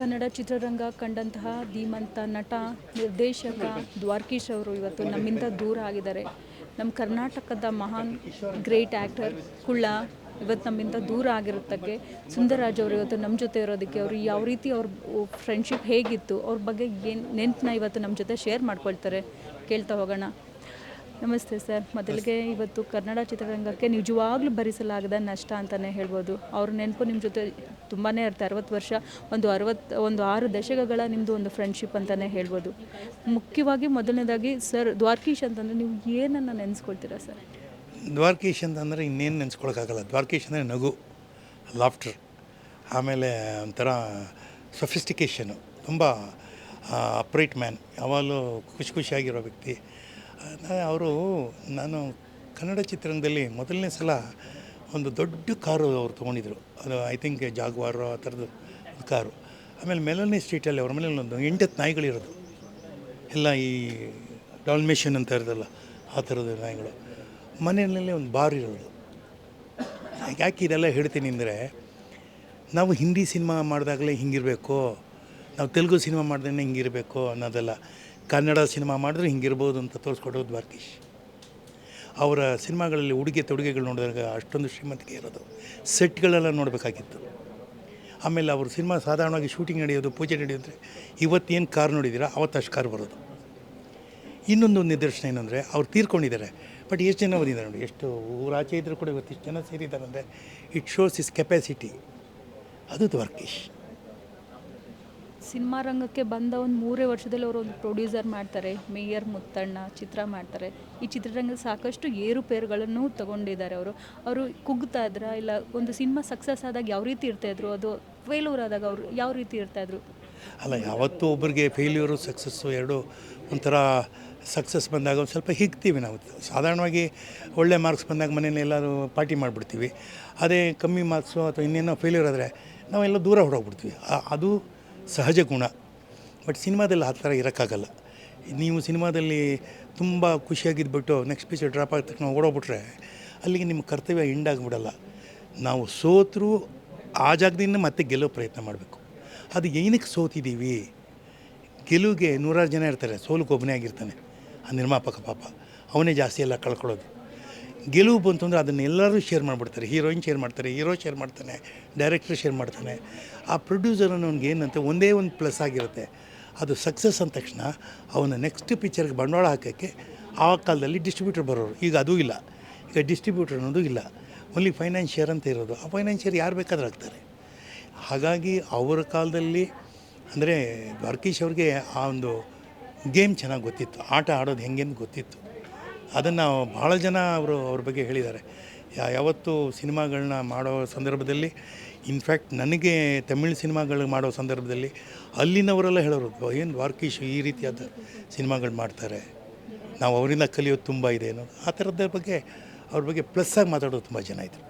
ಕನ್ನಡ ಚಿತ್ರರಂಗ ಕಂಡಂತಹ ಧೀಮಂತ ನಟ, ನಿರ್ದೇಶಕ ದ್ವಾರಕೀಶ್ ಅವರು ಇವತ್ತು ನಮ್ಮಿಂದ ದೂರ ಆಗಿದ್ದಾರೆ. ನಮ್ಮ ಕರ್ನಾಟಕದ ಮಹಾನ್ ಗ್ರೇಟ್ ಆ್ಯಕ್ಟರ್ ಕುಳ್ಳ ಇವತ್ತು ನಮ್ಮಿಂದ ದೂರ ಆಗಿರೋದಕ್ಕೆ ಸುಂದರರಾಜ್ ಅವರು ಇವತ್ತು ನಮ್ಮ ಜೊತೆ ಇರೋದಕ್ಕೆ, ಅವರು ಯಾವ ರೀತಿ ಅವ್ರ ಫ್ರೆಂಡ್ಶಿಪ್ ಹೇಗಿತ್ತು, ಅವ್ರ ಬಗ್ಗೆ ಏನು ನೆನಪನ್ನ ಇವತ್ತು ನಮ್ಮ ಜೊತೆ ಶೇರ್ ಮಾಡ್ಕೊಳ್ತಾರೆ, ಕೇಳ್ತಾ ಹೋಗೋಣ. ನಮಸ್ತೆ ಸರ್. ಮೊದಲಿಗೆ ಇವತ್ತು ಕನ್ನಡ ಚಿತ್ರರಂಗಕ್ಕೆ ನಿಜವಾಗ್ಲೂ ಭರಿಸಲಾಗದ ನಷ್ಟ ಅಂತಲೇ ಹೇಳ್ಬೋದು. ಅವ್ರ ನೆನಪು ನಿಮ್ಮ ಜೊತೆ ತುಂಬಾ ಇರುತ್ತೆ. 60 ವರ್ಷ, ಒಂದು 6 ದಶಕಗಳ ನಿಮ್ಮದು ಒಂದು ಫ್ರೆಂಡ್ಶಿಪ್ ಅಂತಲೇ ಹೇಳ್ಬೋದು. ಮುಖ್ಯವಾಗಿ ಮೊದಲನೇದಾಗಿ ಸರ್, ದ್ವಾರಕೀಶ್ ಅಂತಂದರೆ ನೀವು ಏನನ್ನು ನೆನೆಸ್ಕೊಳ್ತೀರಾ ಸರ್? ದ್ವಾರಕೀಶ್ ಅಂತಂದರೆ ಇನ್ನೇನು ನೆನೆಸ್ಕೊಳಕ್ಕಾಗಲ್ಲ. ದ್ವಾರಕೀಶ್ ಅಂದರೆ ನಗು, ಲಾಫ್ಟರ್, ಆಮೇಲೆ ಒಂಥರ ಸೊಫಿಸ್ಟಿಕೇಷನು, ತುಂಬ ಅಪ್ರೈಟ್ ಮ್ಯಾನ್, ಯಾವಾಗಲೂ ಖುಷಿಯಾಗಿರೋ ವ್ಯಕ್ತಿ. ನಾನು ಕನ್ನಡ ಚಿತ್ರರಂಗದಲ್ಲಿ ಮೊದಲನೇ ಸಲ ಒಂದು ದೊಡ್ಡ ಕಾರು ಅವರು ತೊಗೊಂಡಿದ್ರು. ಅದು ಐ ಥಿಂಕ್ ಜಾಗ್ವಾರು ಆ ಥರದ್ದು ಕಾರು. ಆಮೇಲೆ ಮೆಲೋನಿ ಸ್ಟ್ರೀಟಲ್ಲಿ ಅವ್ರ ಮನೇಲಿ ಒಂದು 8 ನಾಯಿಗಳಿರೋದು, ಎಲ್ಲ ಈ ಡಾಲ್ಮೇಷನ್ ಅಂತ ಇರೋದಲ್ಲ ಆ ಥರದ ನಾಯಿಗಳು. ಮನೆಯಲ್ಲಿ ಒಂದು ಬಾರ್ ಇರೋದು. ಯಾಕೆ ಇದೆಲ್ಲ ಹೇಳ್ತೀನಿ ಅಂದರೆ, ನಾವು ಹಿಂದಿ ಸಿನಿಮಾ ಮಾಡಿದಾಗಲೇ ಹಿಂಗಿರಬೇಕು, ನಾವು ತೆಲುಗು ಸಿನಿಮಾ ಮಾಡಿದ್ರೆ ಹಿಂಗಿರಬೇಕು ಅನ್ನೋದಲ್ಲ. ಕನ್ನಡ ಸಿನಿಮಾ ಮಾಡಿದ್ರೆ ಹಿಂಗಿರ್ಬೋದು ಅಂತ ತೋರಿಸ್ಕೊಡೋದು ದ್ವಾರಕೀಶ್. ಅವರ ಸಿನಿಮಾಗಳಲ್ಲಿ ಉಡುಗೆ ತೊಡುಗೆಗಳು ನೋಡಿದಾಗ ಅಷ್ಟೊಂದು ಶ್ರೀಮಂತಿಕೆ ಇರೋದು. ಸೆಟ್ಗಳೆಲ್ಲ ನೋಡಬೇಕಾಗಿತ್ತು. ಆಮೇಲೆ ಅವ್ರ ಸಿನಿಮಾ ಸಾಧಾರಣವಾಗಿ ಶೂಟಿಂಗ್ ನಡೆಯೋದು, ಪೂಜೆ ನಡೆಯೋದ್ರೆ ಇವತ್ತೇನು ಕಾರ್ ನೋಡಿದ್ದೀರಾ ಅವತ್ತು ಅಷ್ಟು ಕಾರ್ ಬರೋದು. ಇನ್ನೊಂದು ನಿದರ್ಶನ ಏನಂದರೆ, ಅವ್ರು ತೀರ್ಕೊಂಡಿದ್ದಾರೆ, ಬಟ್ ಎಷ್ಟು ಜನ ಬಂದಿದ್ದಾರೆ ನೋಡಿ, ಎಷ್ಟು ಊರಾಚೆ ಇದ್ದರೂ ಕೂಡ ಇವತ್ತು ಇಷ್ಟು ಜನ ಸೇರಿದ್ದಾರೆ ಅಂದರೆ ಇಟ್ ಶೋಸ್ ಇಸ್ ಕೆಪಾಸಿಟಿ. ಅದು ದ್ವಾರಕೀಶ್. ಸಿನಿಮಾ ರಂಗಕ್ಕೆ ಬಂದ ಒಂದು 3 ವರ್ಷದಲ್ಲಿ ಅವರು ಒಂದು ಪ್ರೊಡ್ಯೂಸರ್ ಮಾಡ್ತಾರೆ, ಮೇಯರ್ ಮುತ್ತಣ್ಣ ಚಿತ್ರ ಮಾಡ್ತಾರೆ. ಈ ಚಿತ್ರರಂಗದ ಸಾಕಷ್ಟು ಏರುಪೇರುಗಳನ್ನು ತಗೊಂಡಿದ್ದಾರೆ. ಅವರು ಕುಗ್ತಾ ಇದ್ರ, ಇಲ್ಲ ಒಂದು ಸಿನಿಮಾ ಸಕ್ಸಸ್ ಆದಾಗ ಯಾವ ರೀತಿ ಇರ್ತಾಯಿದ್ರು, ಅದು ಫೇಲ್ಯೂರ್ ಆದಾಗ ಅವರು ಯಾವ ರೀತಿ ಇರ್ತಾಯಿದ್ರು? ಅಲ್ಲ, ಯಾವತ್ತೂ ಒಬ್ಬರಿಗೆ ಫೇಲ್ಯೂರು ಸಕ್ಸಸ್ಸು ಎರಡೂ ಒಂಥರ. ಸಕ್ಸಸ್ ಬಂದಾಗ ಒಂದು ಸ್ವಲ್ಪ ಹಿಗ್ತೀವಿ ನಾವು. ಸಾಧಾರಣವಾಗಿ ಒಳ್ಳೆ ಮಾರ್ಕ್ಸ್ ಬಂದಾಗ ಮನೇಲಿ ಎಲ್ಲರೂ ಪಾರ್ಟಿ ಮಾಡಿಬಿಡ್ತೀವಿ. ಅದೇ ಕಮ್ಮಿ ಮಾರ್ಕ್ಸು ಅಥವಾ ಇನ್ನೇನೋ ಫೇಲ್ಯೂರ್ ಆದರೆ ನಾವೆಲ್ಲ ದೂರ ಹೊರಗೋಗ್ಬಿಡ್ತೀವಿ. ಅದು ಸಹಜ ಗುಣ. ಬಟ್ ಸಿನಿಮಾದಲ್ಲಿ ಆ ಥರ ಇರೋಕ್ಕಾಗಲ್ಲ. ನೀವು ಸಿನಿಮಾದಲ್ಲಿ ತುಂಬ ಖುಷಿಯಾಗಿದ್ಬಿಟ್ಟು ನೆಕ್ಸ್ಟ್ ಪಿಕ್ಚರ್ ಡ್ರಾಪ್ ಆದ ತಕ್ಷಣ ಓಡೋಗ್ಬಿಟ್ರೆ ಅಲ್ಲಿಗೆ ನಿಮ್ಮ ಕರ್ತವ್ಯ ಎಂಡಾಗಿಬಿಡಲ್ಲ. ನಾವು ಸೋತರೂ ಆ ಜಾಗದಿಂದ ಮತ್ತೆ ಗೆಲ್ಲೋ ಪ್ರಯತ್ನ ಮಾಡಬೇಕು. ಅದು ಏನಕ್ಕೆ ಸೋತಿದ್ದೀವಿ? ಗೆಲುವಿಗೆ 100 ಜನ ಇರ್ತಾರೆ, ಸೋಲಕ್ಕೆ ಒಬ್ಬನೇ ಆಗಿರ್ತಾನೆ ಆ ನಿರ್ಮಾಪಕ. ಪಾಪ ಅವನೇ ಜಾಸ್ತಿ ಎಲ್ಲ ಕಳ್ಕೊಳ್ಳೋದು. ಗೆಲುವು ಬಂತು ಅಂದರೆ ಅದನ್ನು ಎಲ್ಲರೂ ಶೇರ್ ಮಾಡಿಬಿಡ್ತಾರೆ. ಹೀರೋಯಿನ್ ಶೇರ್ ಮಾಡ್ತಾರೆ, ಹೀರೋ ಶೇರ್ ಮಾಡ್ತಾನೆ, ಡೈರೆಕ್ಟರ್ ಶೇರ್ ಮಾಡ್ತಾನೆ. ಆ ಪ್ರೊಡ್ಯೂಸರ್ ಅನ್ನೋನಿಗೆ ಏನಂತ ಒಂದೇ ಒಂದು ಪ್ಲಸ್ ಆಗಿರುತ್ತೆ, ಅದು ಸಕ್ಸಸ್ ಅಂದ ತಕ್ಷಣ ಅವನ ನೆಕ್ಸ್ಟ್ ಪಿಕ್ಚರ್ಗೆ ಬಂಡವಾಳ ಹಾಕೋಕ್ಕೆ ಆ ಕಾಲದಲ್ಲಿ ಡಿಸ್ಟ್ರಿಬ್ಯೂಟರ್ ಬರೋರು. ಈಗ ಅದೂ ಇಲ್ಲ. ಈಗ ಡಿಸ್ಟ್ರಿಬ್ಯೂಟರ್ ಅನ್ನೋದು ಇಲ್ಲ, ಓನ್ಲಿ ಫೈನಾನ್ಷಿಯರ್ ಅಂತ ಇರೋದು. ಆ ಫೈನಾನ್ಷಿಯರ್ ಯಾರು ಬೇಕಾದ್ರೂ ಆಗ್ತಾರೆ. ಹಾಗಾಗಿ ಅವರ ಕಾಲದಲ್ಲಿ ಅಂದರೆ ದ್ವಾರಕೀಶ್ ಅವ್ರಿಗೆ ಆ ಒಂದು ಗೇಮ್ ಚೆನ್ನಾಗಿ ಗೊತ್ತಿತ್ತು, ಆಟ ಆಡೋದು ಹೆಂಗೆ ಅಂತ ಗೊತ್ತಿತ್ತು. ಅದನ್ನು ಭಾಳ ಜನ ಅವ್ರ ಬಗ್ಗೆ ಹೇಳಿದ್ದಾರೆ. ಯಾವತ್ತೂ ಸಿನಿಮಾಗಳನ್ನ ಮಾಡೋ ಸಂದರ್ಭದಲ್ಲಿ, ಇನ್ಫ್ಯಾಕ್ಟ್ ನನಗೆ ತಮಿಳ್ ಸಿನಿಮಾಗಳು ಮಾಡೋ ಸಂದರ್ಭದಲ್ಲಿ ಅಲ್ಲಿನವರೆಲ್ಲ ಹೇಳೋರು, ಏನು ದ್ವಾರಕೀಶ್ ಈ ರೀತಿಯಾದ ಸಿನಿಮಾಗಳು ಮಾಡ್ತಾರೆ, ನಾವು ಅವರಿಂದ ಕಲಿಯೋದು ತುಂಬ ಇದೆ ಅನ್ನೋದು. ಆ ಥರದ ಬಗ್ಗೆ ಅವ್ರ ಬಗ್ಗೆ ಪ್ಲಸ್ಸಾಗಿ ಮಾತಾಡೋದು ತುಂಬ ಜನ ಇದ್ದರು.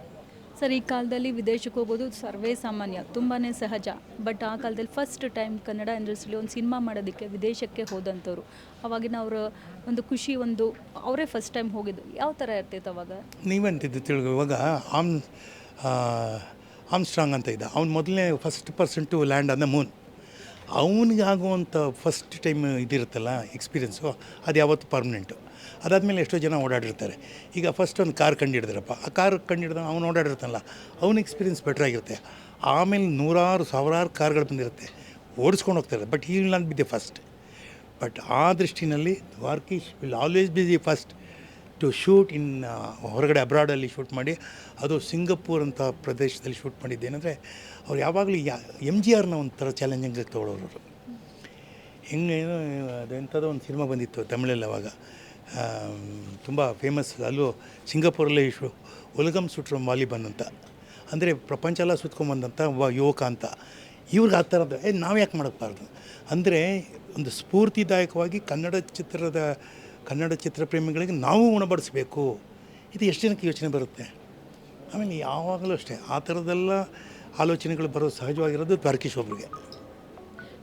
ಸರ್, ಈ ಕಾಲದಲ್ಲಿ ವಿದೇಶಕ್ಕೆ ಹೋಗೋದು ಸರ್ವೇ ಸಾಮಾನ್ಯ, ತುಂಬಾ ಸಹಜ. ಬಟ್ ಆ ಕಾಲದಲ್ಲಿ ಫಸ್ಟ್ ಟೈಮ್ ಕನ್ನಡ ಇಂಡಸ್ಟ್ರಿಲಿ ಒಂದು ಸಿನಿಮಾ ಮಾಡೋದಕ್ಕೆ ವಿದೇಶಕ್ಕೆ ಹೋದಂಥವ್ರು, ಅವಾಗಿನ ಅವರ ಒಂದು ಖುಷಿ, ಒಂದು ಅವರೇ ಫಸ್ಟ್ ಟೈಮ್ ಹೋಗಿದ್ದು ಯಾವ ಥರ ಇರ್ತಿತ್ತು ಅವಾಗ? ನೀವಂತಿದ್ದು ತಿಳ್ಕೊ. ಇವಾಗ ಆಮ್ಸ್ಟ್ರಾಂಗ್ ಅಂತ ಇದ್ದ, ಅವ್ನು ಮೊದಲನೇ first person to land on the moon. ಅವನಿಗೆ ಆಗುವಂಥ ಫಸ್ಟ್ ಟೈಮ್ ಇದಿರುತ್ತಲ್ಲ ಎಕ್ಸ್ಪೀರಿಯೆನ್ಸು, ಅದು ಯಾವತ್ತು ಪರ್ಮನೆಂಟು. ಅದಾದಮೇಲೆ ಎಷ್ಟೋ ಜನ ಓಡಾಡಿರ್ತಾರೆ. ಈಗ ಫಸ್ಟ್ ಒಂದು ಕಾರ್ ಕಂಡಿಡಿದ್ರಪ್ಪ, ಆ ಕಾರ್ ಕಂಡಿಡ್ದ ಅವ್ನು ಓಡಾಡಿರ್ತಾನಲ್ಲ, ಅವನ ಎಕ್ಸ್ಪೀರಿಯೆನ್ಸ್ ಬೆಟ್ರಾಗಿರುತ್ತೆ. ಆಮೇಲೆ ನೂರಾರು ಸಾವಿರಾರು ಕಾರ್ಗಳು ಬಂದಿರುತ್ತೆ, ಓಡಿಸ್ಕೊಂಡು ಹೋಗ್ತಾರೆ. But he will not be the first. But ಆ ದೃಷ್ಟಿನಲ್ಲಿ Dwarakish will always be the first to shoot in ಹೊರಗಡೆ ಅಬ್ರಾಡಲ್ಲಿ ಶೂಟ್ ಮಾಡಿ, ಅದು ಸಿಂಗಪೂರ್ ಅಂತ ಪ್ರದೇಶದಲ್ಲಿ ಶೂಟ್ ಮಾಡಿದ್ದೇನೆಂದರೆ, ಅವ್ರು ಯಾವಾಗಲೂ MGRನ ಒಂಥರ ಚಾಲೆಂಜಿಂಗ್ ತೊಗೊಳೋರು. ಹೆಂಗೆ ಅದೆಂಥದ್ದು ಒಂದು ಸಿನಿಮಾ ಬಂದಿತ್ತು ತಮಿಳಲ್ಲಿ ಅವಾಗ, ತುಂಬ ಫೇಮಸ್. ಅಲ್ಲೂ ಸಿಂಗಪೂರಲ್ಲಿ ಉಲಗಮ್ ಸುಟ್ರಮ್ ವಾಲಿಬನ್ ಅಂತ, ಅಂದರೆ ಪ್ರಪಂಚ ಎಲ್ಲ ಸುತ್ಕೊಂಬಂದಂಥ ಯುವಕ ಅಂತ. ಇವ್ರಿಗೆ ಆ ಥರದ್ದು ನಾವು ಯಾಕೆ ಮಾಡೋಕ್ಬಾರ್ದು ಅಂದರೆ, ಒಂದು ಸ್ಫೂರ್ತಿದಾಯಕವಾಗಿ ಕನ್ನಡ ಚಿತ್ರಪ್ರೇಮಿಗಳಿಗೆ ನಾವು ಉಣಬಡಿಸ್ಬೇಕು. ಇದು ಎಷ್ಟು ಜನಕ್ಕೆ ಯೋಚನೆ ಬರುತ್ತೆ? ಆಮೇಲೆ ಯಾವಾಗಲೂ ಅಷ್ಟೇ ಆ ಥರದ್ದೆಲ್ಲ ಆಲೋಚನೆಗಳು ಬರೋದು ಸಹಜವಾಗಿರೋದು ದ್ವಾರಕೀಶ್ ಒಬ್ರಿಗೆ.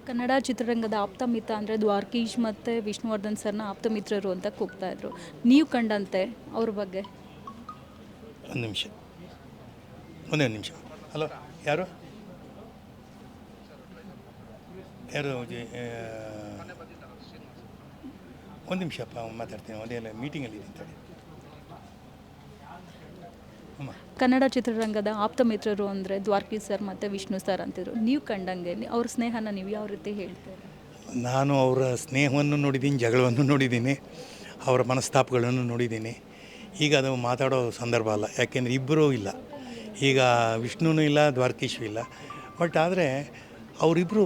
ಕನ್ನಡ ಚಿತ್ರರಂಗದ ಆಪ್ತಮಿತ್ರ ಅಂದರೆ ದ್ವಾರಕೀಶ್ ಮತ್ತು ವಿಷ್ಣುವರ್ಧನ್ ಸರ್ನ ಆಪ್ತಮಿತ್ರರು ಅಂತ ಕೂಗ್ತಾಯಿದ್ರು. ನೀವು ಕಂಡಂತೆ ಅವ್ರ ಬಗ್ಗೆ? ಒಂದೇ ನಿಮಿಷ. ಹಲೋ, ಯಾರು? ಯಾರು ಒಂದು ನಿಮಿಷಪ್ಪ ಮಾತಾಡ್ತೀನಿ, ಅದೇ ಮೀಟಿಂಗಲ್ಲಿ ಇದ್ದೀನಿ. ಕನ್ನಡ ಚಿತ್ರರಂಗದ ಆಪ್ತ ಮಿತ್ರರು ಅಂದರೆ ದ್ವಾರಕಿ ಸರ್ ಮತ್ತು ವಿಷ್ಣು ಸರ್ ಅಂತಿದ್ರು. ನೀವು ಕಂಡಂಗೆ ಅವ್ರ ಸ್ನೇಹನ ನೀವು ಯಾವ ರೀತಿ ಹೇಳ್ತೀರಿ? ನಾನು ಅವರ ಸ್ನೇಹವನ್ನು ನೋಡಿದ್ದೀನಿ, ಜಗಳವನ್ನು ನೋಡಿದ್ದೀನಿ, ಅವರ ಮನಸ್ತಾಪಗಳನ್ನು ನೋಡಿದ್ದೀನಿ. ಈಗ ಅದು ಮಾತಾಡೋ ಸಂದರ್ಭ ಅಲ್ಲ, ಯಾಕೆಂದರೆ ಇಬ್ಬರೂ ಇಲ್ಲ. ಈಗ ವಿಷ್ಣುನೂ ಇಲ್ಲ, ದ್ವಾರಕೀಶು ಇಲ್ಲ. ಬಟ್ ಆದರೆ ಅವರಿಬ್ಬರು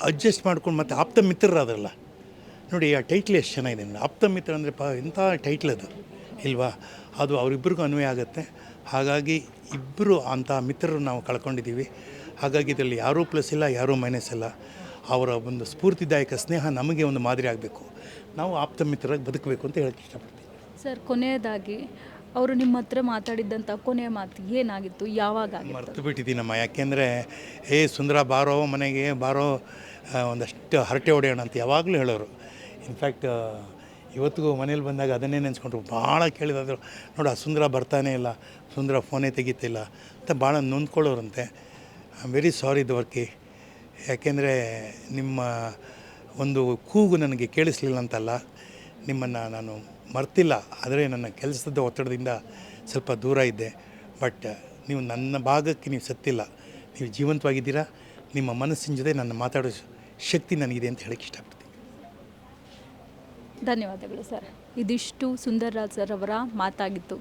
ಅಡ್ಜಸ್ಟ್ ಮಾಡ್ಕೊಂಡು ಮತ್ತು ಆಪ್ತ ಮಿತ್ರರಾದ್ರಲ್ಲ ನೋಡಿ, ಆ ಟೈಟ್ಲ್ ಎಷ್ಟು ಚೆನ್ನಾಗಿದೆ ನೋಡಿ. ಆಪ್ತ ಮಿತ್ರ ಅಂದರೆ ಎಂಥ ಟೈಟ್ಲ್ ಅದು ಇಲ್ವಾ? ಅದು ಅವರಿಬ್ಬರಿಗೂ ಅನ್ವಯ ಆಗುತ್ತೆ. ಹಾಗಾಗಿ ಇಬ್ಬರು ಅಂಥ ಮಿತ್ರರು ನಾವು ಕಳ್ಕೊಂಡಿದ್ದೀವಿ. ಹಾಗಾಗಿ ಇದರಲ್ಲಿ ಯಾರೂ ಪ್ಲಸ್ ಇಲ್ಲ, ಯಾರೂ ಮೈನಸ್ ಇಲ್ಲ. ಅವರ ಒಂದು ಸ್ಫೂರ್ತಿದಾಯಕ ಸ್ನೇಹ ನಮಗೆ ಒಂದು ಮಾದರಿ ಆಗಬೇಕು. ನಾವು ಆಪ್ತ ಮಿತ್ರರಾಗಿ ಬದುಕಬೇಕು ಅಂತ ಹೇಳಕ್ಕೆ ಇಷ್ಟಪಡ್ತೀನಿ. ಸರ್, ಕೊನೆಯದಾಗಿ ಅವರು ನಿಮ್ಮ ಹತ್ರ ಮಾತಾಡಿದ್ದಂಥ ಕೊನೆಯ ಮಾತು ಏನಾಗಿತ್ತು, ಯಾವಾಗ? ಮರ್ತು ಬಿಟ್ಟಿದ್ದೀನಮ್ಮ. ಯಾಕೆಂದರೆ ಸುಂದರ ಬಾರೋ ಮನೆಗೆ ಬಾರೋ, ಒಂದಷ್ಟು ಹರಟೆ ಹೊಡೆಯೋಣ ಅಂತ ಯಾವಾಗಲೂ ಹೇಳೋರು. ಇನ್ಫ್ಯಾಕ್ಟ್ ಇವತ್ತಿಗೂ ಮನೇಲಿ ಬಂದಾಗ ಅದನ್ನೇ ನೆನೆಸ್ಕೊಂಡ್ರು. ಭಾಳ ಕೇಳಿದಾದ್ರು, ನೋಡು ಆ ಸುಂದರ ಬರ್ತಾನೇ ಇಲ್ಲ, ಸುಂದರ ಫೋನೇ ತೆಗಿತಿಲ್ಲ ಅಂತ ಭಾಳ ನೊಂದ್ಕೊಳ್ಳೋರಂತೆ. I am very sorry Dwaraki. ಯಾಕೆಂದರೆ ನಿಮ್ಮ ಒಂದು ಕೂಗು ನನಗೆ ಕೇಳಿಸ್ಲಿಲ್ಲ ಅಂತಲ್ಲ, ನಿಮ್ಮನ್ನು ನಾನು ಮರ್ತಿಲ್ಲ, ಆದರೆ ನನ್ನ ಕೆಲಸದ ಒತ್ತಡದಿಂದ ಸ್ವಲ್ಪ ದೂರ ಇದ್ದೆ. ಬಟ್ ನೀವು ನನ್ನ ಭಾಗಕ್ಕೆ ನೀವು ಸತ್ತಿಲ್ಲ, ನೀವು ಜೀವಂತವಾಗಿದ್ದೀರಾ. ನಿಮ್ಮ ಮನಸ್ಸಿನ ಜೊತೆ ನನ್ನ ಮಾತಾಡೋ ಶಕ್ತಿ ನನಗಿದೆ ಅಂತ ಹೇಳಕ್ಕೆ ಇಷ್ಟಪಡ್ತೀನಿ. ಧನ್ಯವಾದಗಳು ಸರ್. ಇದಿಷ್ಟು ಸುಂದರ್ರಾಜ್ ಸರ್ ಅವರ ಮಾತಾಗಿತ್ತು.